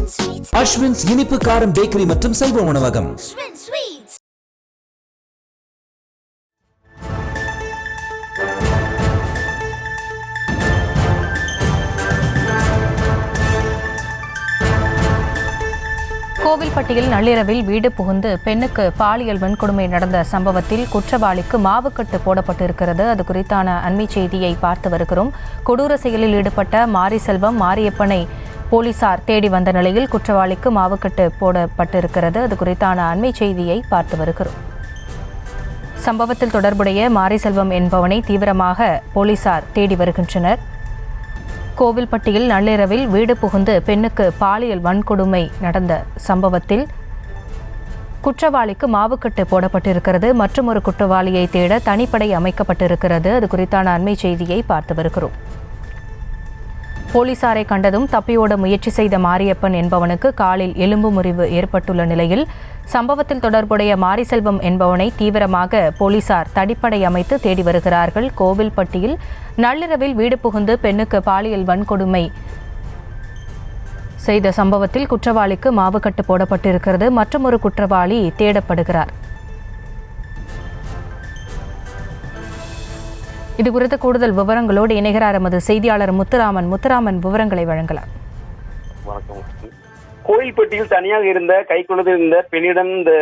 அஸ்வின்ஸ் இனிப்பு காரம் பேக்கரி மற்றும் செல்வ உணவகம். கோவில்பட்டியில் நள்ளிரவில் வீடு புகுந்து பெண்ணுக்கு பாலியல் வன்கொடுமை நடந்த சம்பவத்தில் குற்றவாளிக்கு மாவுக்கட்டு போடப்பட்டிருக்கிறது. அது குறித்தான அண்மை செய்தியை பார்த்து வருகிறோம். கொடூர செயலில் ஈடுபட்ட மாரிசெல்வம் மாரியப்பனை போலீசார் தேடி வந்த நிலையில் குற்றவாளிக்கு மாவுக்கட்டு போடப்பட்டிருக்கிறது. அது குறித்தான அண்மை செய்தியை பார்த்து வருகிறோம். சம்பவத்தில் தொடர்புடைய மாரிசெல்வம் என்பவனை தீவிரமாக போலீசார் தேடி வருகின்றனர். கோவில்பட்டியில் நள்ளிரவில் வீடு புகுந்து பெண்ணுக்கு பாலியல் வன்கொடுமை நடந்த சம்பவத்தில் குற்றவாளிக்கு மாவுக்கட்டு போடப்பட்டிருக்கிறது. மற்றும் ஒரு குற்றவாளியை தேட தனிப்படை அமைக்கப்பட்டிருக்கிறது. அது குறித்தான அண்மை செய்தியை பார்த்து வருகிறோம். போலீசாரை கண்டதும் தப்பியோட முயற்சி செய்த மாரியப்பன் என்பவனுக்கு காலில் எலும்பு முறிவு ஏற்பட்டுள்ள நிலையில் சம்பவத்தில் தொடர்புடைய மாரிசெல்வம் என்பவனை தீவிரமாக போலீசார் தனிப்படை அமைத்து தேடி வருகிறார்கள். கோவில்பட்டியில் நள்ளிரவில் வீடு புகுந்து பெண்ணுக்கு பாலியல் வன்கொடுமை செய்த சம்பவத்தில் குற்றவாளிக்கு மாவுக்கட்டு போடப்பட்டிருக்கிறது. மற்றும் ஒரு குற்றவாளி தேடப்படுகிறார். இது குறித்த கூடுதல் விவரங்களோடு இணைகிறார் எமது செய்தியாளர் முத்துராமன் விவரங்களை வழங்கலாம். கோயில்பட்டியில் தனியாக இருந்த கைக்குழந்தை இருந்த பெண்ணிடம் இந்த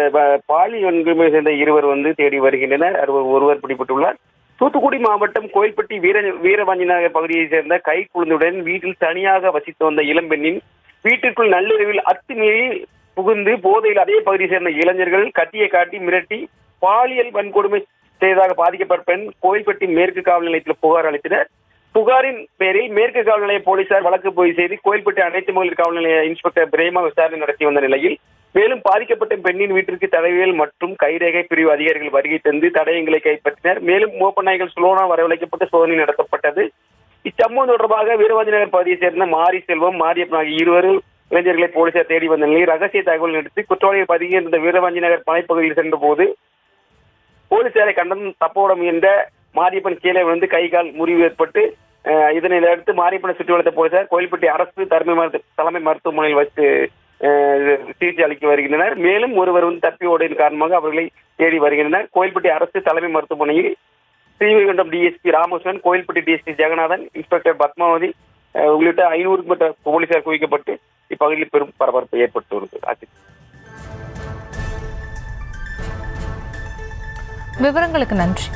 பாலியல் வன்கொடுமை சேர்ந்த இருவர் தேடி வருகின்றனர். ஒருவர் பிடிபட்டுள்ளார். தூத்துக்குடி மாவட்டம் கோயில்பட்டி வீரவாஞ்சிநகர் பகுதியை சேர்ந்த கைக்குழந்தையுடன் வீட்டில் தனியாக வசித்து வந்த இளம்பெண்ணின் வீட்டிற்குள் நள்ளிரவில் அத்துமீறி புகுந்து போதையில் அதே பகுதியை சேர்ந்த இளைஞர்கள் கத்தியை காட்டி மிரட்டி பாலியல் வன்கொடுமை செய்ததாக பாதிக்கப்பட்ட பெண் கோயில்பட்டி மேற்கு காவல் நிலையத்தில் புகார் அளித்தனர். புகாரின் பேரில் மேற்கு காவல் நிலைய போலீசார் வழக்கு பதிவு செய்து கோயில்பட்டி அனைத்து மகளிர் காவல் நிலைய இன்ஸ்பெக்டர் பிரேமா விசாரணை நடத்தி வந்த நிலையில் மேலும் பாதிக்கப்பட்ட பெண்ணின் வீட்டிற்கு தடவியல் மற்றும் கைரேகை பிரிவு அதிகாரிகள் வருகை தந்து தடயங்களை கைப்பற்றினர். மேலும் மோப்ப நாய்கள் சுலோனா வரவழைக்கப்பட்டு சோதனை நடத்தப்பட்டது. இச்சம்பவம் தொடர்பாக வீரவாஞ்சிநகர் பகுதியை சேர்ந்த மாரிசெல்வம் மாரியப்பன் ஆகிய இருவரும் இளைஞர்களை போலீசார் தேடி வந்த நிலையில் ரகசிய தகவல் எடுத்து குற்றவாளிகள் பதுங்கி இருந்த வீரவாஞ்சிநகர் மலைப்பகுதியில் சென்ற போது போலீசாரை கண்டதும் தப்போட முயன்ற மாரியப்பன் கீழே விழுந்து கை கால் முறிவு ஏற்பட்டு இதனை அடுத்து மாரியப்பனை சுற்றி வளைத்த போலீசார் கோயில்பட்டி அரசு தலைமை மருத்துவமனையில் வைத்து சிகிச்சை அளிக்க வருகின்றனர். மேலும் ஒருவர் தப்பி ஓடின் காரணமாக அவர்களை தேடி வருகின்றனர். கோயில்பட்டி அரசு தலைமை மருத்துவமனையில் Srivaikuntam DSP Ramakrishnan, Kovilpatti DSP Jeganathan, inspector Padmavathi உள்ளிட்ட 500க்கும் மேற்பட்ட போலீசார் குவிக்கப்பட்டு இப்பகுதியில் பெரும் பரபரப்பு ஏற்பட்டு வருகிறது. விவரங்களுக்கு நன்றி.